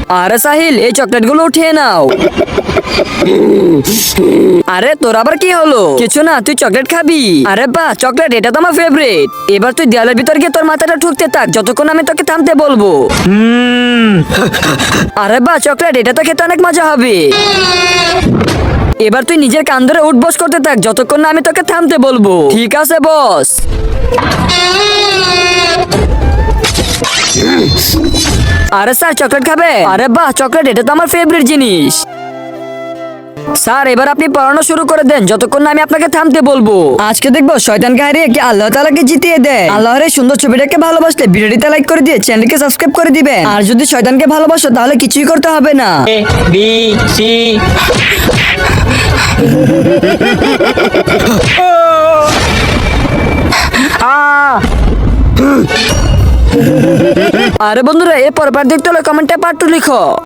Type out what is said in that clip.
আরে সাহিল, এই চকলেট গুলো উঠিয়ে নাও। আরে তোর আবার কি হলো? কিছু না, তুই চকলেট খাবি? আরে বাহ, চকলেট, এটা তো আমার ফেভারিট। এবার তুই দেয়ালের ভিতর গিয়ে তোর মাথাটা ঠুকতে থাক যতক্ষণ আমি তোকে থামতে বলবো। আরে বাহ, চকলেট, এটা তো খেতে অনেক মজা হবে। এবার তুই নিজের কান ধরে উঠবস করতে থাক যতক্ষণ না আমি তোকে থামতে বলবো। ঠিক আছে বস। আরে স্যার, চকলেট খাবে? আরে বাহ, চকলেট, এটা তো আমার ফেভারিট জিনিস। স্যার, এবার আপনি পড়ানো শুরু করে দেন যতক্ষণ না আমি আপনাকে থামতে বলবো। আজকে দেখবো শয়তানকে হারিয়ে কি আল্লাহ তাআলাকে জিতিয়ে দেয়। আল্লাহর এই সুন্দর ছবিটাকে ভালোবাসলে ভিডিওটিতে লাইক করে দিয়ে চ্যানেলকে সাবস্ক্রাইব করে দিবেন। আর যদি শয়তানকে ভালোবাসো তাহলে কিছুই করতে হবে না। A B C আরে বন্ধুরা, এরপর দেখতে হলে কমেন্টে পার্ট 2 লিখো।